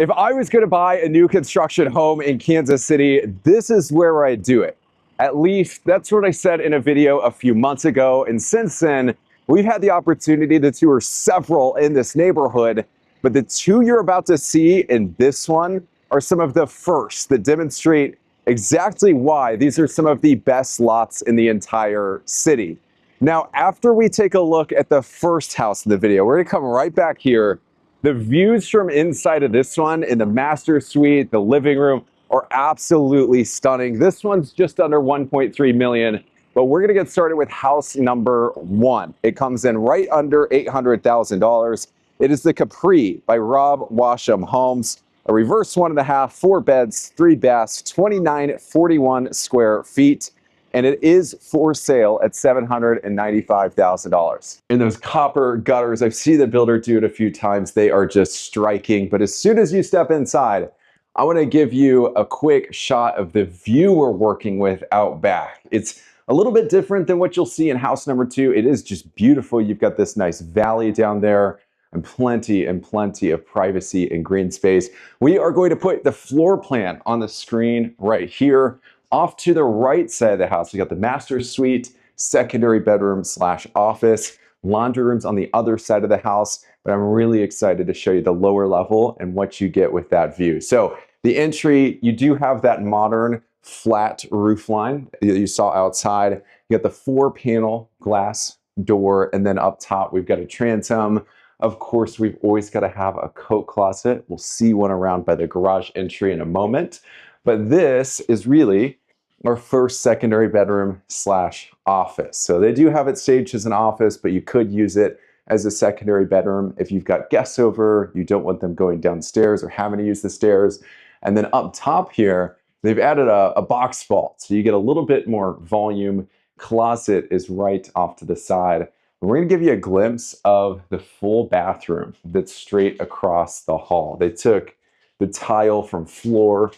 If I was going to buy a new construction home in Kansas City, this is where I'd do it. At least that's what I said in a video a few months ago. And since then, we've had the opportunity to tour several in this neighborhood. But the two you're about to see in this one are some of the first that demonstrate exactly why these are some of the best lots in the entire city. Now, after we take a look at the first house in the video, we're going to come right back here. The views from inside of this one in the master suite, the living room, are absolutely stunning. This one's just under 1.3 million, but we're gonna get started with house number 1. It comes in right under $800,000. It is the Capri by Rob Washam Homes, a reverse 1.5, 4 beds, 3 baths, 2941 square feet. And it is for sale at $795,000. And those copper gutters, I've seen the builder do it a few times. They are just striking. But as soon as you step inside, I want to give you a quick shot of the view we're working with out back. It's a little bit different than what you'll see in house number 2. It is just beautiful. You've got this nice valley down there and plenty of privacy and green space. We are going to put the floor plan on the screen right here. Off to the right side of the house, we got the master suite, secondary bedroom / office, laundry rooms on the other side of the house. But I'm really excited to show you the lower level and what you get with that view. So the entry, you do have that modern flat roof line that you saw outside. You got the 4-panel glass door, and then up top, we've got a transom. Of course, we've always got to have a coat closet. We'll see one around by the garage entry in a moment. But this is really our first secondary bedroom / office. So they do have it staged as an office, but you could use it as a secondary bedroom if you've got guests over, you don't want them going downstairs or having to use the stairs. And then up top here, they've added a box vault. So you get a little bit more volume. Closet is right off to the side. And we're gonna give you a glimpse of the full bathroom that's straight across the hall. They took the tile from floor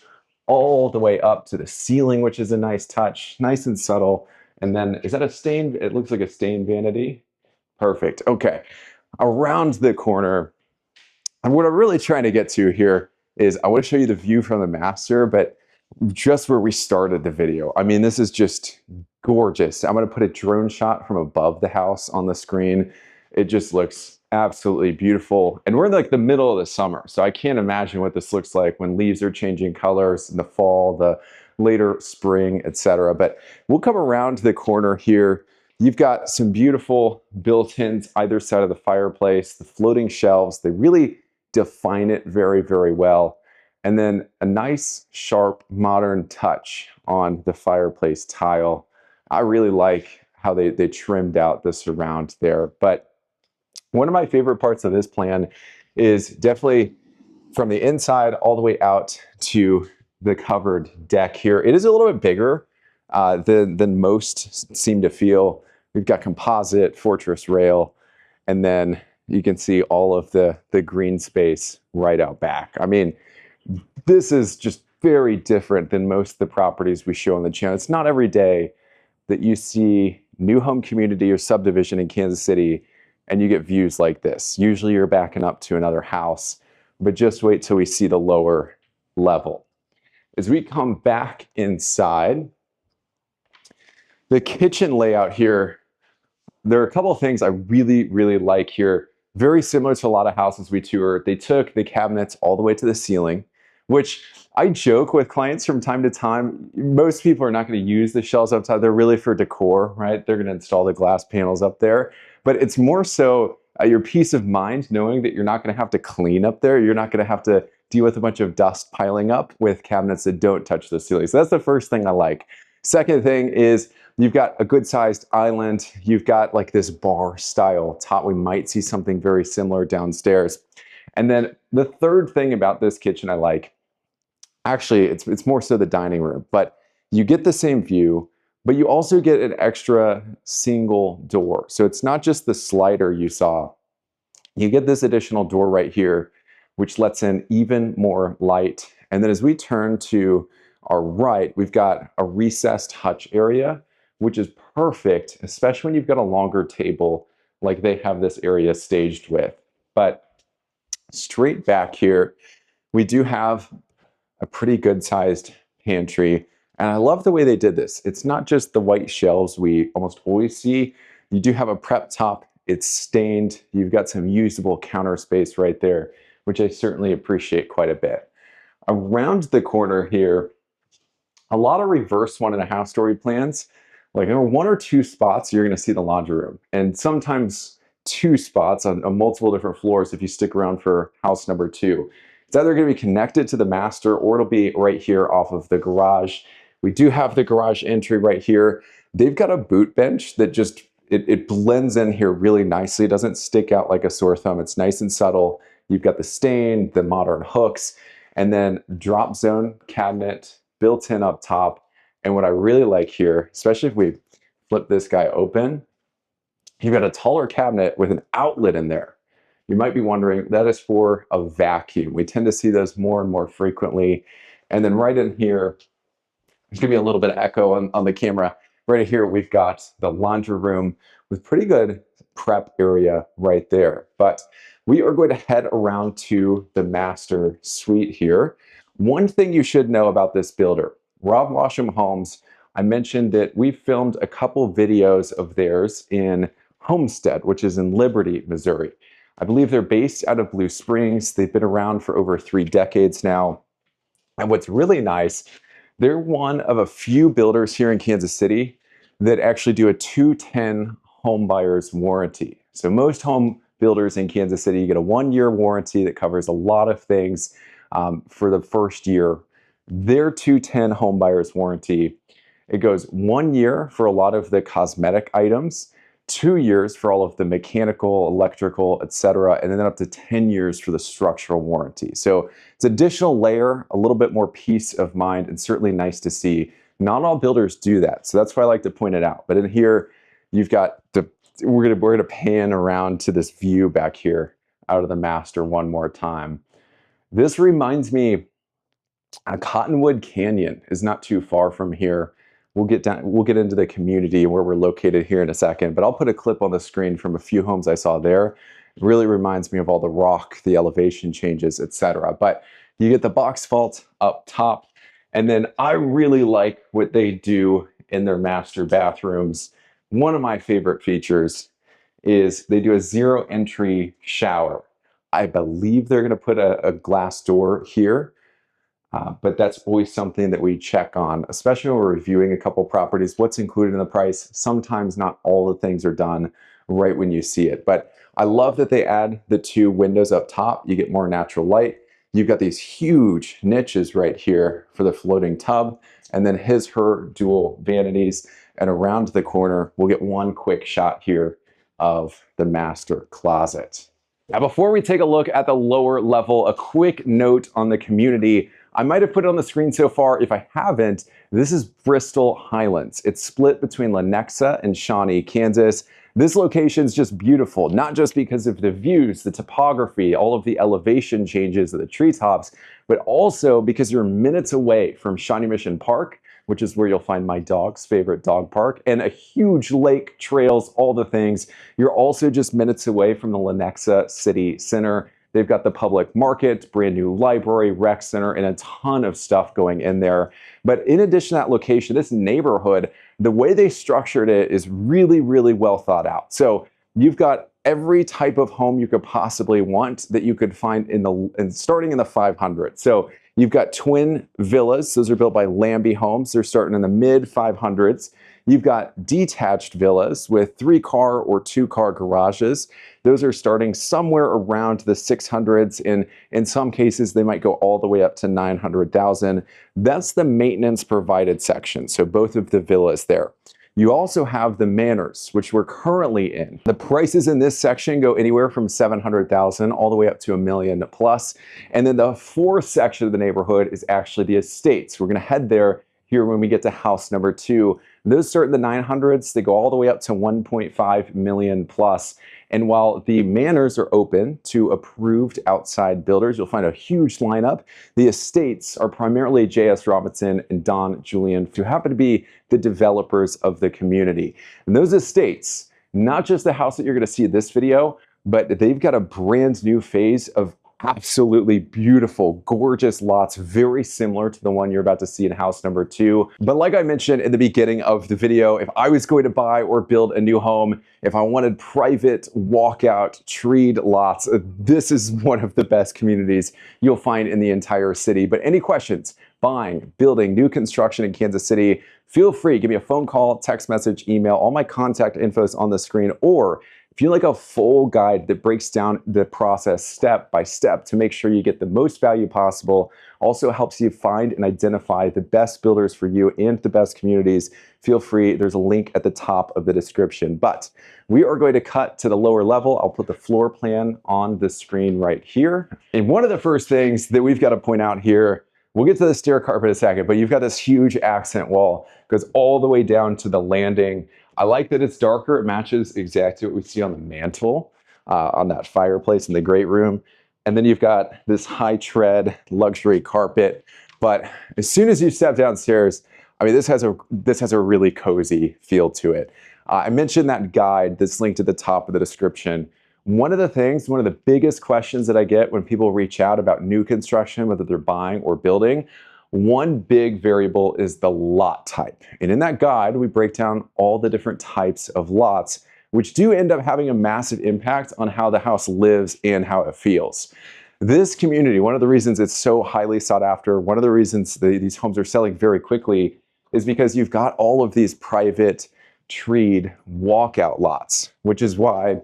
all the way up to the ceiling, which is a nice touch, nice and subtle. And then, is that a stain? It looks like a stained vanity. Perfect. Okay. Around the corner, and what I'm really trying to get to here is I want to show you the view from the master, but just where we started the video. I mean, this is just gorgeous. I'm going to put a drone shot from above the house on the screen. It just looks absolutely beautiful. And we're in like the middle of the summer, so I can't imagine what this looks like when leaves are changing colors in the fall, the later spring, etc. But we'll come around the corner here. You've got some beautiful built-ins either side of the fireplace, the floating shelves. They really define it very well. And then a nice, sharp, modern touch on the fireplace tile. I really like how they trimmed out the surround there. But one of my favorite parts of this plan is definitely from the inside all the way out to the covered deck here. It is a little bit bigger than most seem to feel. We've got composite, fortress rail, and then you can see all of the green space right out back. I mean, this is just very different than most of the properties we show on the channel. It's not every day that you see new home community or subdivision in Kansas City and you get views like this. Usually you're backing up to another house, but just wait till we see the lower level. As we come back inside, the kitchen layout here, there are a couple of things I really like here. Very similar to a lot of houses we toured. They took the cabinets all the way to the ceiling, which I joke with clients from time to time. Most people are not going to use the shelves up top. They're really for decor, right? They're going to install the glass panels up there. But it's more so your peace of mind knowing that you're not going to have to clean up there. You're not going to have to deal with a bunch of dust piling up with cabinets that don't touch the ceiling. So that's the first thing I like. Second thing is you've got a good sized island. You've got like this bar style top. We might see something very similar downstairs. And then the third thing about this kitchen I like, actually it's more so the dining room, but you get the same view, but you also get an extra single door. So it's not just the slider you saw. You get this additional door right here, which lets in even more light. And then as we turn to our right, we've got a recessed hutch area, which is perfect, especially when you've got a longer table like they have this area staged with. But straight back here, We do have a pretty good sized pantry. And I love the way they did this. It's not just the white shelves we almost always see. You do have a prep top. It's stained. You've got some usable counter space right there, which I certainly appreciate quite a bit. Around the corner here, a lot of reverse 1.5 story plans. Like there are 1 or 2 spots you're going to see the laundry room, and sometimes 2 spots on multiple different floors if you stick around for house number 2. It's either going to be connected to the master or it'll be right here off of the garage. We do have the garage entry right here. They've got a boot bench that just it blends in here really nicely. It doesn't stick out like a sore thumb. It's nice and subtle. You've got the stain, the modern hooks, and then drop zone cabinet built in up top. And what I really like here, especially if we flip this guy open, you've got a taller cabinet with an outlet in there. You might be wondering, that is for a vacuum. We tend to see those more and more frequently. And then right in here, there's gonna be a little bit of echo on the camera. Right here, we've got the laundry room with pretty good prep area right there. But we are going to head around to the master suite here. One thing you should know about this builder, Rob Washam Homes, I mentioned that we filmed a couple videos of theirs in Homestead, which is in Liberty, Missouri. I believe they're based out of Blue Springs. They've been around for over 3 decades now. And what's really nice, they're one of a few builders here in Kansas City that actually do a 210 home buyer's warranty. So most home builders in Kansas City, you get a 1-year warranty that covers a lot of things for the first year. Their 210 home buyer's warranty, it goes 1 year for a lot of the cosmetic items, 2 years for all of the mechanical, electrical, etc., and then up to 10 years for the structural warranty. So it's an additional layer, a little bit more peace of mind, and certainly nice to see. Not all builders do that, so that's why I like to point it out. But in here, you've got we're gonna pan around to this view back here out of the master one more time. This reminds me, Cottonwood Canyon is not too far from here. We'll get into the community where we're located here in a second, but I'll put a clip on the screen from a few homes I saw there. It really reminds me of all the rock, the elevation changes, etc. But you get the box vault up top, and then I really like what they do in their master bathrooms. One of my favorite features is they do a 0 entry shower. I believe they're going to put a glass door here. But that's always something that we check on, especially when we're reviewing a couple properties, what's included in the price. Sometimes not all the things are done right when you see it. But I love that they add the 2 windows up top. You get more natural light. You've got these huge niches right here for the floating tub, and then her dual vanities. And around the corner, we'll get one quick shot here of the master closet. Now, before we take a look at the lower level, a quick note on the community. I might have put it on the screen so far. If I haven't, this is Bristol Highlands. It's split between Lenexa and Shawnee, Kansas. This location is just beautiful, not just because of the views, the topography, all of the elevation changes of the treetops, but also because you're minutes away from Shawnee Mission Park, which is where you'll find my dog's favorite dog park, and a huge lake, trails, all the things. You're also just minutes away from the Lenexa City Center. They've got the public market, brand new library, rec center, and a ton of stuff going in there. But in addition to that location, this neighborhood, the way they structured it is really, really well thought out. So you've got every type of home you could possibly want that you could find starting in the 500s. So you've got twin villas. Those are built by Lambie Homes. They're starting in the mid 500s. You've got detached villas with 3-car or 2-car garages. Those are starting somewhere around the 600s, and in some cases, they might go all the way up to 900,000. That's the maintenance provided section, so both of the villas there. You also have the manors, which we're currently in. The prices in this section go anywhere from 700,000 all the way up to $1 million plus. And then the 4th section of the neighborhood is actually the estates. We're gonna head there here when we get to house number 2. Those start in the 900s, they go all the way up to 1.5 million plus. And while the manors are open to approved outside builders, you'll find a huge lineup. The estates are primarily J.S. Robinson and Don Julian, who happen to be the developers of the community. And those estates, not just the house that you're going to see in this video, but they've got a brand new phase of Absolutely beautiful, gorgeous lots, very similar to the one you're about to see in house number 2. But like I mentioned in the beginning of the video, if I was going to buy or build a new home, if I wanted private walkout treed lots, this is one of the best communities you'll find in the entire city. But any questions, buying, building, new construction in Kansas City, feel free, give me a phone call, text message, email. All my contact info is on the screen. Or if you like a full guide that breaks down the process step by step to make sure you get the most value possible, also helps you find and identify the best builders for you and the best communities, feel free. There's a link at the top of the description. But we are going to cut to the lower level. I'll put the floor plan on the screen right here. And one of the first things that we've got to point out here, we'll get to the stair carpet in a second, but you've got this huge accent wall, goes all the way down to the landing. I like that it's darker. It matches exactly what we see on the mantle, on that fireplace in the great room. And then you've got this high tread luxury carpet. But as soon as you step downstairs, I mean, this has a really cozy feel to it. I mentioned that guide that's linked at the top of the description. One of the biggest questions that I get when people reach out about new construction, whether they're buying or building, one big variable is the lot type. And in that guide, we break down all the different types of lots, which do end up having a massive impact on how the house lives and how it feels. This community, one of the reasons it's so highly sought after, one of the reasons these homes are selling very quickly, is because you've got all of these private treed walkout lots, which is why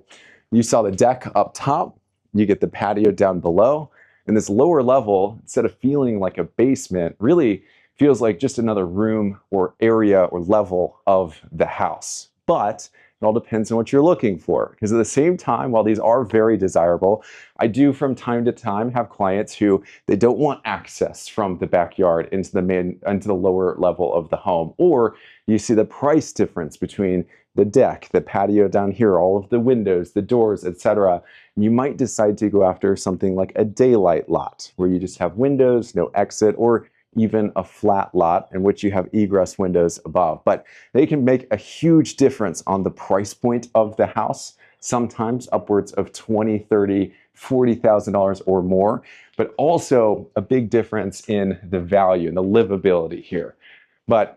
you saw the deck up top, you get the patio down below. And this lower level, instead of feeling like a basement, really feels like just another room or area or level of the house. But it all depends on what you're looking for. Because at the same time, while these are very desirable, I do from time to time have clients who they don't want access from the backyard into the lower level of the home. Or you see the price difference between the deck, the patio down here, all of the windows, the doors, etc. You might decide to go after something like a daylight lot, where you just have windows, no exit, or even a flat lot in which you have egress windows above. But they can make a huge difference on the price point of the house, sometimes upwards of $20,000, $30,000, $40,000 or more, but also a big difference in the value and the livability here. But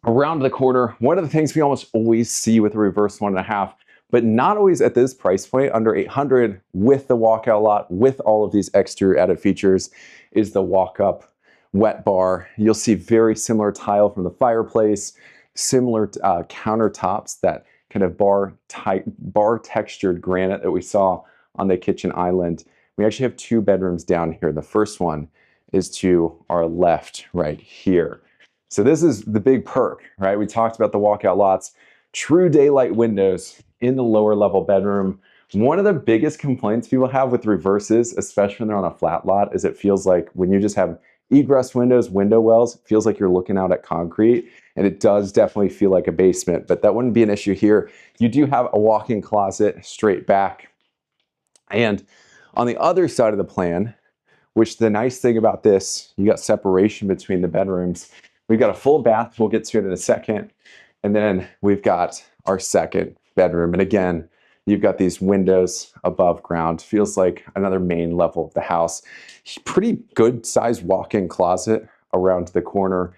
around the corner, one of the things we almost always see with a reverse 1.5, but not always at this price point, under $800, with the walkout lot, with all of these exterior added features, is the walk-up wet bar. You'll see very similar tile from the fireplace, similar countertops, that kind of bar textured granite that we saw on the kitchen island. We actually have 2 bedrooms down here. The first one is to our left right here. So this is the big perk, right? We talked about the walkout lots, true daylight windows in the lower level bedroom. One of the biggest complaints people have with reverses, especially when they're on a flat lot, is it feels like when you just have egress windows, window wells, it feels like you're looking out at concrete, and it does definitely feel like a basement, but that wouldn't be an issue here. You do have a walk-in closet straight back. And on the other side of the plan, which the nice thing about this, you got separation between the bedrooms. We've got a full bath, we'll get to it in a second. And then we've got our second bedroom. And again, you've got these windows above ground. Feels like another main level of the house. Pretty good sized walk-in closet around the corner.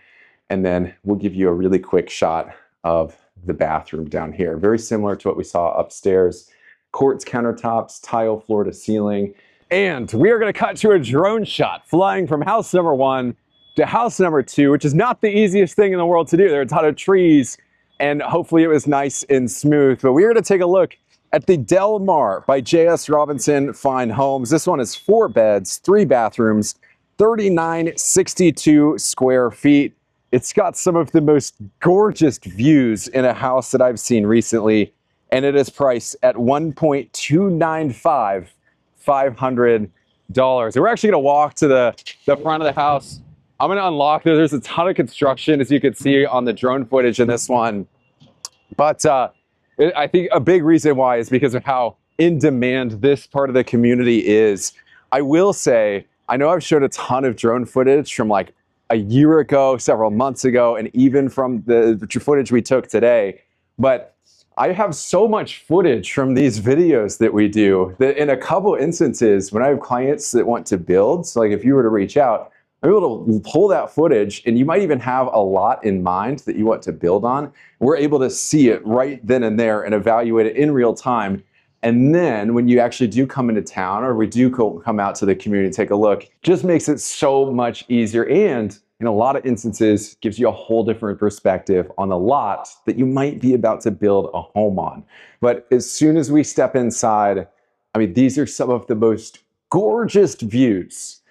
And then we'll give you a really quick shot of the bathroom down here. Very similar to what we saw upstairs. Quartz countertops, tile floor to ceiling. And we are going to cut to a drone shot flying from house number 1 to house number 2, which is not the easiest thing in the world to do. There are a ton of trees, and hopefully it was nice and smooth. But we're going to take a look at the Delmare by J.S. Robinson Fine Homes. This one is 4 beds, 3 bathrooms, 3,962 square feet. It's got some of the most gorgeous views in a house that I've seen recently, and it is priced at $1.295 $500. We're actually going to walk to the front of the house. I'm going to unlock this. There's a ton of construction, as you can see on the drone footage in this one. But I think a big reason why is because of how in demand this part of the community is. I will say, I know I've showed a ton of drone footage from like a year ago, several months ago, and even from the footage we took today. But I have so much footage from these videos that we do that in a couple instances, when I have clients that want to build, so like if you were to reach out, I'm able to pull that footage, and you might even have a lot in mind that you want to build on. We're able to see it right then and there and evaluate it in real time. And then when you actually do come into town, or we do come out to the community and take a look, just makes it so much easier. And in a lot of instances, gives you a whole different perspective on the lot that you might be about to build a home on. But as soon as we step inside, I mean, these are some of the most gorgeous views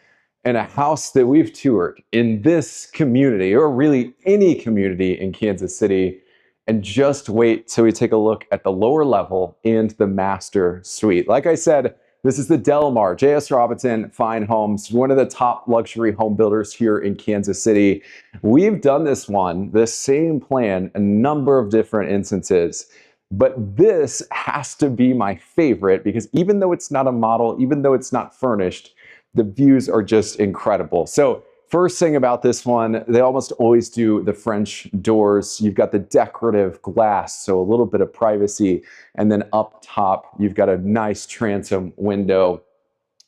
in a house that we've toured in this community, or really any community in Kansas City. And just wait till we take a look at the lower level and the master suite. Like I said, this is the Delmare, J.S. Robinson Fine Homes, one of the top luxury home builders here in Kansas City. We've done this one, the same plan, a number of different instances. But this has to be my favorite, because even though it's not a model, even though it's not furnished, the views are just incredible. So first thing about this one, they almost always do the French doors. You've got the decorative glass, so a little bit of privacy. And then up top, you've got a nice transom window.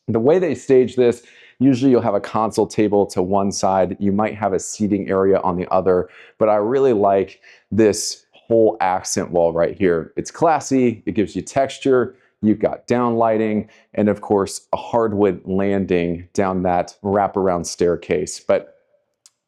The way they stage this, usually you'll have a console table to one side. You might have a seating area on the other, but I really like this whole accent wall right here. It's classy, it gives you texture. You've got down lighting, and of course, a hardwood landing down that wraparound staircase. But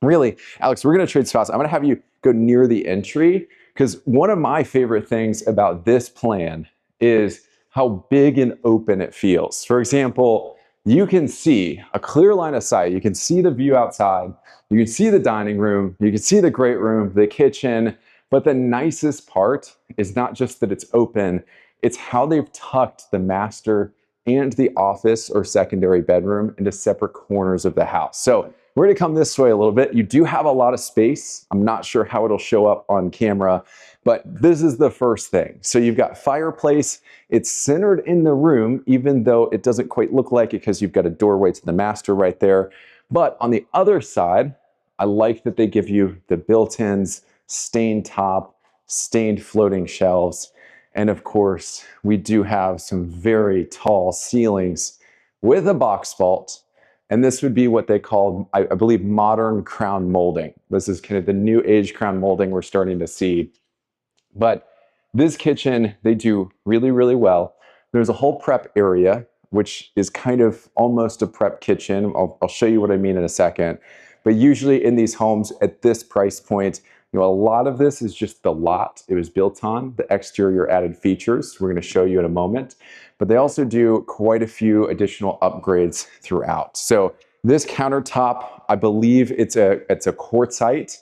really, Alex, we're going to trade spots. I'm going to have you go near the entry, because one of my favorite things about this plan is how big and open it feels. For example, you can see a clear line of sight. You can see the view outside. You can see the dining room. You can see the great room, the kitchen. But the nicest part is not just that it's open, it's how they've tucked the master and the office or secondary bedroom into separate corners of the house. So we're gonna come this way a little bit. You do have a lot of space. I'm not sure how it'll show up on camera, but this is the first thing. So you've got fireplace. It's centered in the room, even though it doesn't quite look like it, because you've got a doorway to the master right there. But on the other side, I like that they give you the built-ins, stained top, stained floating shelves. And of course, we do have some very tall ceilings with a box vault. And this would be what they call, I believe, modern crown molding. This is kind of the new age crown molding we're starting to see. But this kitchen, they do really, really well. There's a whole prep area, which is kind of almost a prep kitchen. I'll show you what I mean in a second. But usually in these homes at this price point, a lot of this is just the lot it was built on, the exterior added features we're going to show you in a moment. But they also do quite a few additional upgrades throughout. So this countertop, I believe it's a quartzite.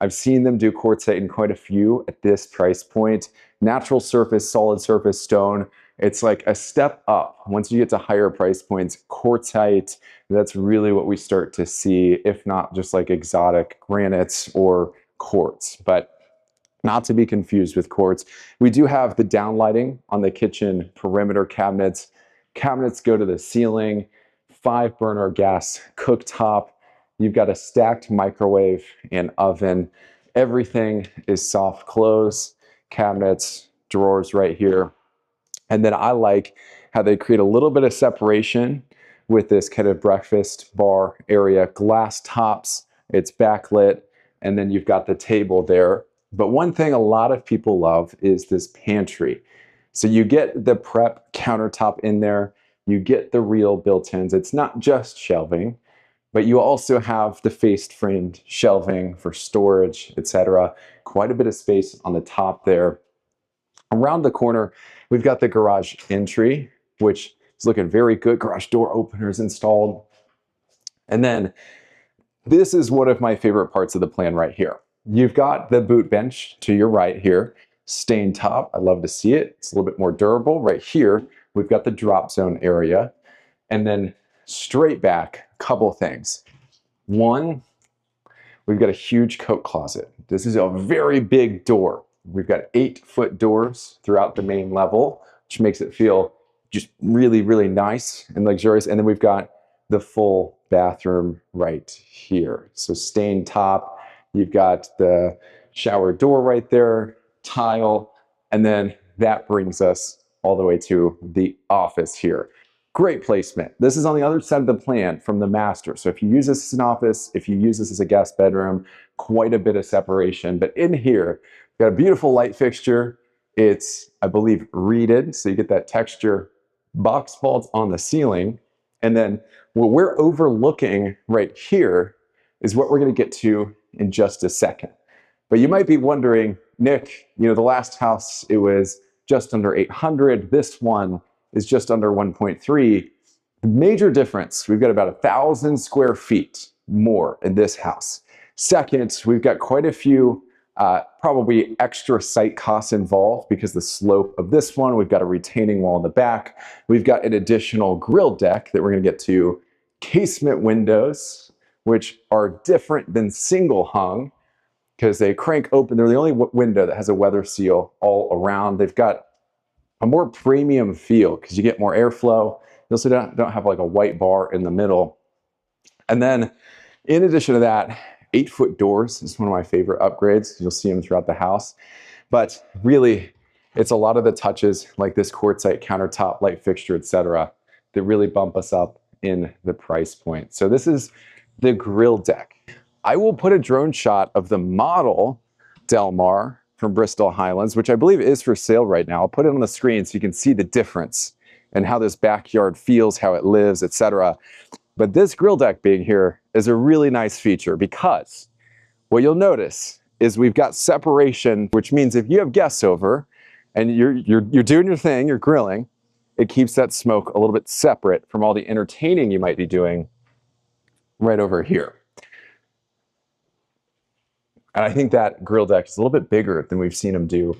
I've seen them do quartzite in quite a few at this price point. Natural surface, solid surface stone. It's like a step up. Once you get to higher price points, quartzite, that's really what we start to see, if not just like exotic granites or quartz, but not to be confused with quartz. We do have the downlighting on the kitchen perimeter cabinets. Cabinets go to the ceiling, 5-burner gas cooktop. You've got a stacked microwave and oven. Everything is soft close. Cabinets, drawers right here. And then I like how they create a little bit of separation with this kind of breakfast bar area, glass tops, it's backlit, and then you've got the table there. But one thing a lot of people love is this pantry. So you get the prep countertop in there, you get the real built-ins. It's not just shelving, but you also have the faced framed shelving for storage, etc. Quite a bit of space on the top there. Around the corner, we've got the garage entry, which is looking very good. Garage door openers installed. And then this is one of my favorite parts of the plan right here. You've got the boot bench to your right here, stained top. I love to see it. It's a little bit more durable. Right here, we've got the drop zone area. And then straight back, a couple things. One, we've got a huge coat closet. This is a very big door. We've got 8-foot doors throughout the main level, which makes it feel just really, really nice and luxurious. And then we've got the full bathroom right here. So stained top, you've got the shower door right there, tile, And then that brings us all the way to the office here. Great placement. This is on the other side of the plan from the master. So if you use this as an office, if you use this as a guest bedroom, quite a bit of separation. But in here, we've got a beautiful light fixture. It's, I believe, reeded, so you get that texture. Box vaults on the ceiling. And then what we're overlooking right here is what we're going to get to in just a second. But you might be wondering, Nick, you know, the last house, it was just under 800. This one is just under 1.3. The major difference, we've got about 1,000 square feet more in this house. Second, we've got quite a few probably extra site costs involved because the slope of this one, we've got a retaining wall in the back. We've got an additional grill deck that we're going to get to. Casement windows, which are different than single hung because they crank open. They're the only window that has a weather seal all around. They've got a more premium feel because you get more airflow. You also don't have like a white bar in the middle. And then in addition to that, 8-foot doors is one of my favorite upgrades. You'll see them throughout the house. But really, it's a lot of the touches like this quartzite countertop, light fixture, etc., that really bump us up in the price point. So this is the grill deck. I will put a drone shot of the model Delmare from Bristol Highlands, which I believe is for sale right now. I'll put it on the screen so you can see the difference and how this backyard feels, how it lives, etc. But this grill deck being here is a really nice feature because what you'll notice is we've got separation, which means if you have guests over and you're doing your thing, you're grilling, it keeps that smoke a little bit separate from all the entertaining you might be doing right over here. And I think that grill deck is a little bit bigger than we've seen them do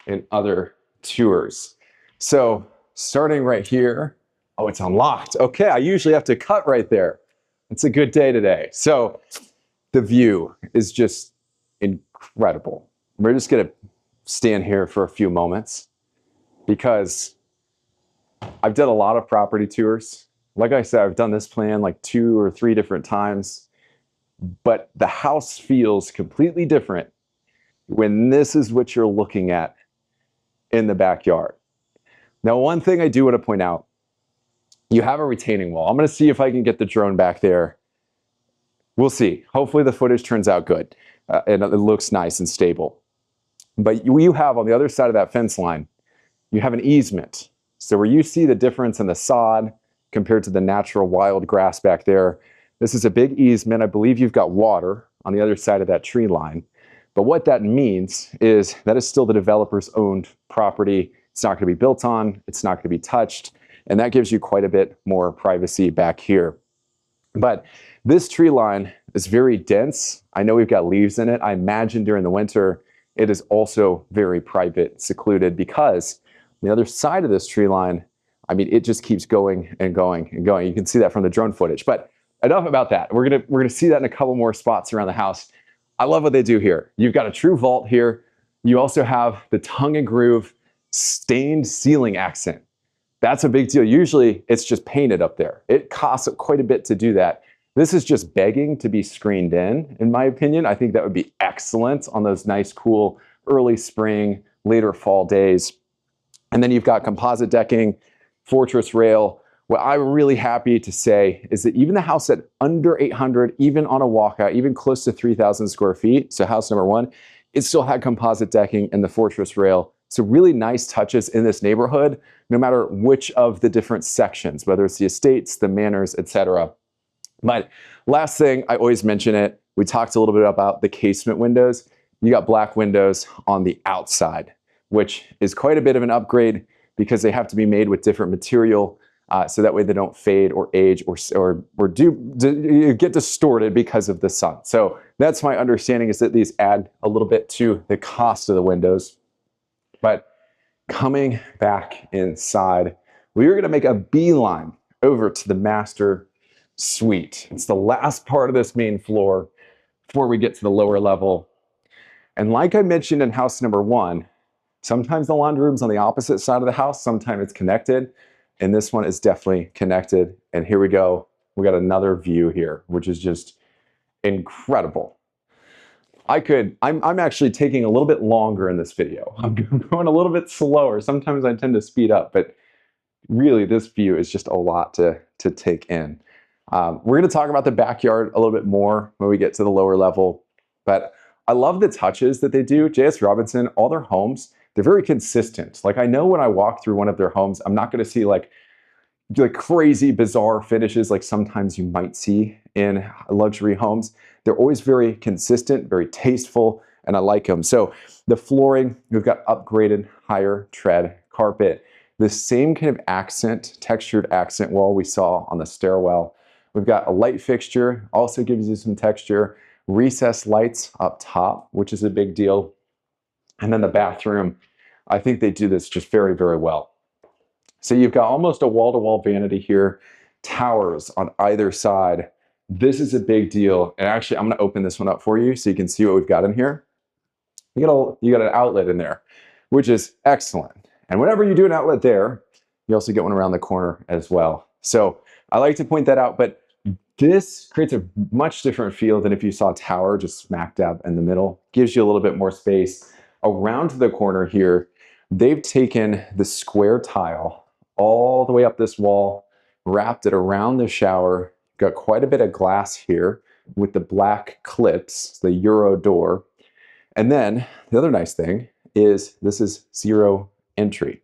in other tours. So starting right here, oh, it's unlocked. Okay, I usually have to cut right there. It's a good day today. So the view is just incredible. We're just gonna stand here for a few moments because I've done a lot of property tours. Like I said, I've done this plan like 2 or 3 different times, but the house feels completely different when this is what you're looking at in the backyard. Now, one thing I do want to point out, you have a retaining wall. I'm going to see if I can get the drone back there. We'll see. Hopefully the footage turns out good and it looks nice and stable. But you have on the other side of that fence line, you have an easement. So where you see the difference in the sod compared to the natural wild grass back there, this is a big easement. I believe you've got water on the other side of that tree line. But what that means is that is still the developer's owned property. It's not going to be built on. It's not going to be touched. And that gives you quite a bit more privacy back here. But this tree line is very dense. I know we've got leaves in it. I imagine during the winter, it is also very private, secluded, because on the other side of this tree line, I mean, it just keeps going and going and going. You can see that from the drone footage. But enough about that. We're gonna see that in a couple more spots around the house. I love what they do here. You've got a true vault here. You also have the tongue and groove stained ceiling accent. That's a big deal. Usually it's just painted up there. It costs quite a bit to do that. This is just begging to be screened in my opinion. I think that would be excellent on those nice, cool, early spring, later fall days. And then you've got composite decking, fortress rail. What I'm really happy to say is that even the house at under 800, even on a walkout, even close to 3,000 square feet, so house number 1, it still had composite decking and the fortress rail. So really nice touches in this neighborhood, no matter which of the different sections, whether it's the estates, the manors, etc. But last thing, I always mention it, we talked a little bit about the casement windows. You got black windows on the outside, which is quite a bit of an upgrade because they have to be made with different material. So that way they don't fade or age or get distorted because of the sun. So that's my understanding, is that these add a little bit to the cost of the windows. But coming back inside, we are going to make a beeline over to the master suite. It's the last part of this main floor before we get to the lower level. And like I mentioned in house number 1, sometimes the laundry room's on the opposite side of the house, sometimes it's connected. And this one is definitely connected. And here we go. We got another view here, which is just incredible. I'm actually taking a little bit longer in this video. I'm going a little bit slower. Sometimes I tend to speed up, but really this view is just a lot to take in. We're going to talk about the backyard a little bit more when we get to the lower level, but I love the touches that they do. J.S. Robinson, all their homes, they're very consistent. Like I know when I walk through one of their homes, I'm not going to see like crazy, bizarre finishes like sometimes you might see in luxury homes. They're always very consistent, very tasteful, and I like them. So the flooring, we've got upgraded higher tread carpet. The same kind of accent, textured accent wall we saw on the stairwell. We've got a light fixture, also gives you some texture. Recessed lights up top, which is a big deal. And then the bathroom, I think they do this just very, very well. So you've got almost a wall-to-wall vanity here, towers on either side. This is a big deal. And actually, I'm going to open this one up for you so you can see what we've got in here. You got an outlet in there, which is excellent. And whenever you do an outlet there, you also get one around the corner as well. So I like to point that out, but this creates a much different feel than if you saw a tower just smack dab in the middle. Gives you a little bit more space. Around the corner here, they've taken the square tile all the way up this wall, wrapped it around the shower, got quite a bit of glass here with the black clips, the Euro door. And then the other nice thing is this is zero entry.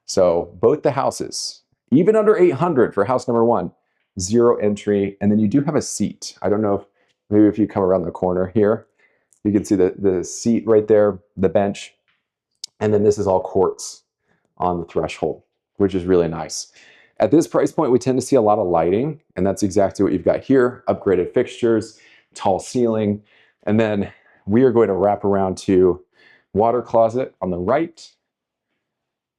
So both the houses, even under 800 for house number 1, zero entry. And then you do have a seat. I don't know if maybe if you come around the corner here, you can see the seat right there, the bench. And then this is all quartz on the threshold, which is really nice. At this price point, we tend to see a lot of lighting, and that's exactly what you've got here. Upgraded fixtures, tall ceiling, and then we are going to wrap around to water closet on the right.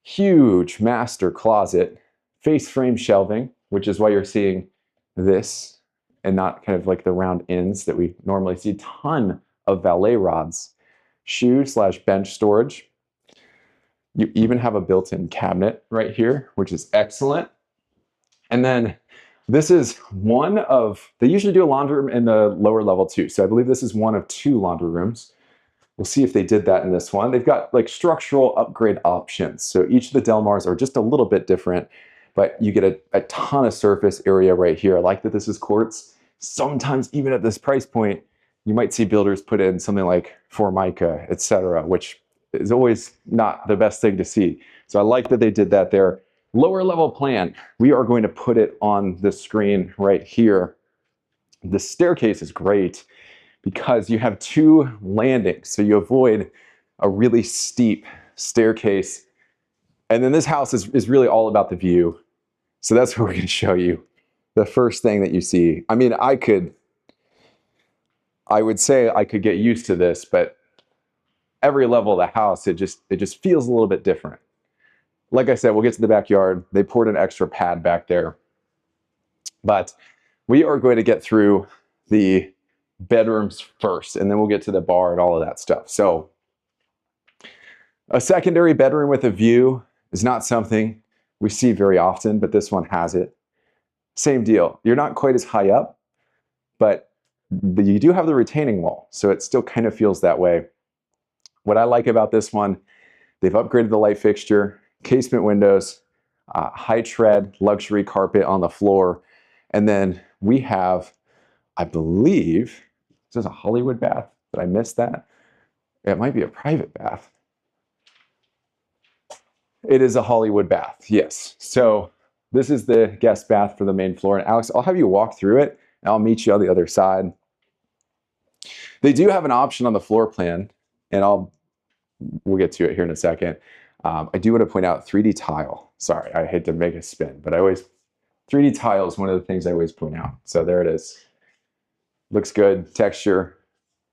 Huge master closet, face frame shelving, which is why you're seeing this and not kind of like the round ends that we normally see. Ton of valet rods, shoe/bench storage. You even have a built-in cabinet right here, which is excellent. And then this is one of, they usually do a laundry room in the lower level too. So I believe this is one of 2 laundry rooms. We'll see if they did that in this one. They've got like structural upgrade options. So each of the Delmars are just a little bit different, but you get a ton of surface area right here. I like that this is quartz. Sometimes even at this price point, you might see builders put in something like Formica, etc., which is always not the best thing to see. So I like that they did that there. Lower level plan, we are going to put it on the screen right here. The staircase is great because you have 2 landings, so you avoid a really steep staircase. And then this house is really all about the view. So that's what we're going to show you. The first thing that you see. I mean, I would say I could get used to this, but every level of the house, it just feels a little bit different. Like I said, we'll get to the backyard. They poured an extra pad back there. But we are going to get through the bedrooms first, and then we'll get to the bar and all of that stuff. So a secondary bedroom with a view is not something we see very often, but this one has it. Same deal. You're not quite as high up, but you do have the retaining wall, so it still kind of feels that way. What I like about this one, they've upgraded the light fixture, casement windows, high tread, luxury carpet on the floor. And then we have, I believe, this is a Hollywood bath. Did I miss that? It might be a private bath. It is a Hollywood bath, yes. So this is the guest bath for the main floor. And Alex, I'll have you walk through it, and I'll meet you on the other side. They do have an option on the floor plan, and we'll get to it here in a second. I do want to point out 3D tile. Sorry, I hate to make a spin, but 3D tile is one of the things I always point out. So there it is. Looks good, texture.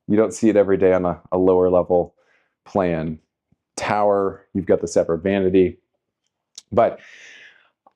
You don't see it every day on a lower level plan. Tower, you've got the separate vanity. But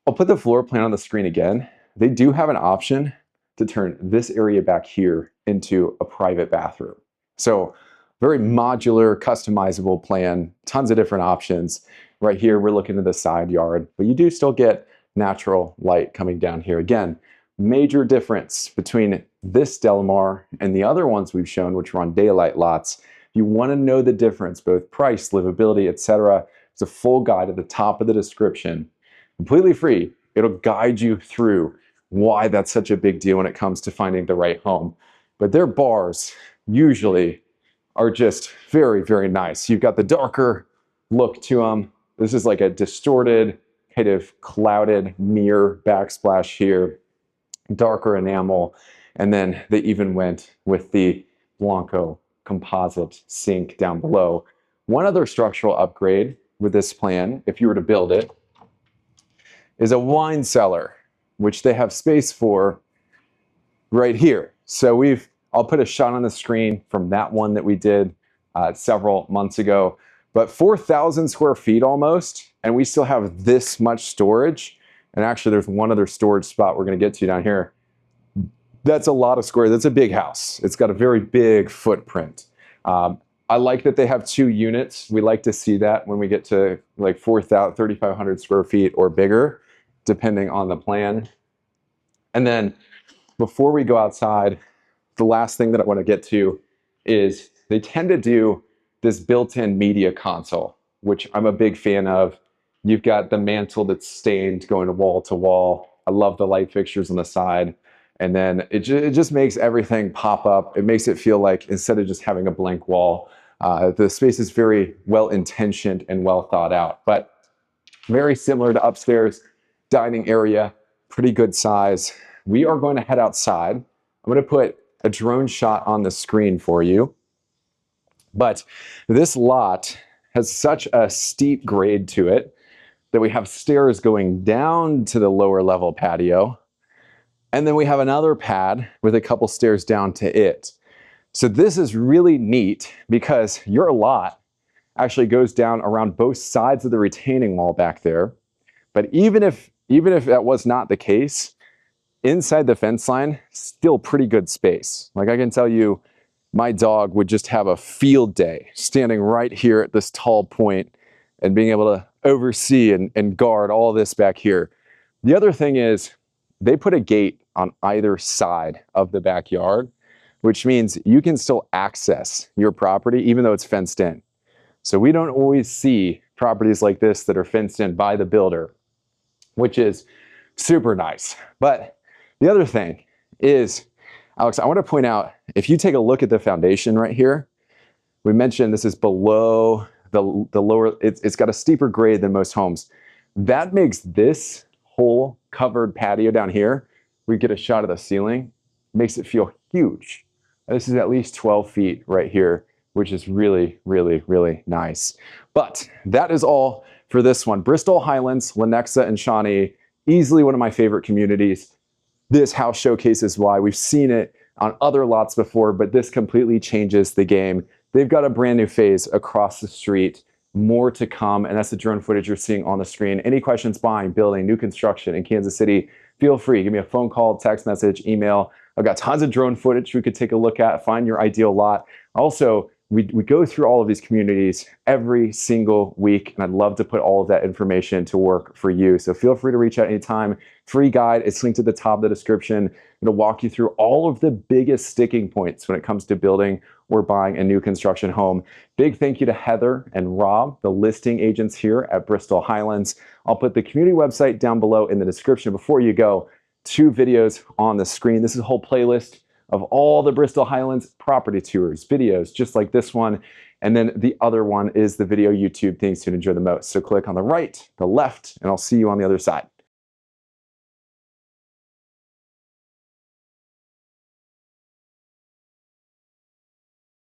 I'll put the floor plan on the screen again. They do have an option to turn this area back here into a private bathroom. So very modular, customizable plan, tons of different options. Right here, we're looking at the side yard, but you do still get natural light coming down here. Again, major difference between this Delmare and the other ones we've shown, which are on daylight lots, if you want to know the difference, both price, livability, etc., it's a full guide at the top of the description, completely free. It'll guide you through why that's such a big deal when it comes to finding the right home. But their bars usually are just very, very nice. You've got the darker look to them. This is like a distorted, kind of clouded mirror backsplash here, darker enamel. And then they even went with the Blanco composite sink down below. One other structural upgrade with this plan, if you were to build it, is a wine cellar, which they have space for right here. So I'll put a shot on the screen from that one that we did several months ago, but 4,000 square feet almost, and we still have this much storage. And actually there's one other storage spot we're gonna get to down here. That's a lot of square, that's a big house. It's got a very big footprint. I like that they have 2 units. We like to see that when we get to like 3,500 square feet or bigger, depending on the plan. And then before we go outside, the last thing that I want to get to is they tend to do this built-in media console, which I'm a big fan of. You've got the mantle that's stained going wall to wall. I love the light fixtures on the side. And then it just makes everything pop up. It makes it feel like instead of just having a blank wall, the space is very well intentioned and well thought out. But very similar to upstairs, dining area, pretty good size. We are going to head outside. I'm going to put a drone shot on the screen for you. But this lot has such a steep grade to it that we have stairs going down to the lower level patio. And then we have another pad with a couple stairs down to it. So this is really neat because your lot actually goes down around both sides of the retaining wall back there. But even if that was not the case, inside the fence line, still pretty good space. Like I can tell you, my dog would just have a field day standing right here at this tall point and being able to oversee and guard all this back here. The other thing is they put a gate on either side of the backyard, which means you can still access your property even though it's fenced in. So we don't always see properties like this that are fenced in by the builder, which is super nice. But the other thing is, Alex, I want to point out, if you take a look at the foundation right here, we mentioned this is below the lower, it's got a steeper grade than most homes. That makes this whole covered patio down here, we get a shot of the ceiling, makes it feel huge. This is at least 12 feet right here, which is really, really, really nice. But that is all for this one. Bristol Highlands, Lenexa, and Shawnee, easily one of my favorite communities. This house showcases why. We've seen it on other lots before, but this completely changes the game. They've got a brand new phase across the street, more to come, and that's the drone footage you're seeing on the screen. Any questions buying, building, new construction in Kansas City, feel free. Give me a phone call, text message, email. I've got tons of drone footage we could take a look at, find your ideal lot. Also, we go through all of these communities every single week, and I'd love to put all of that information to work for you. So feel free to reach out anytime. Free guide, it's linked at the top of the description. It'll walk you through all of the biggest sticking points when it comes to building or buying a new construction home. Big thank you to Heather and Rob, the listing agents here at Bristol Highlands. I'll put the community website down below in the description. Before you go, 2 videos on the screen. This is a whole playlist of all the Bristol Highlands property tours, videos just like this one. And then the other one is the video YouTube things to enjoy the most. So click on the right, the left, and I'll see you on the other side.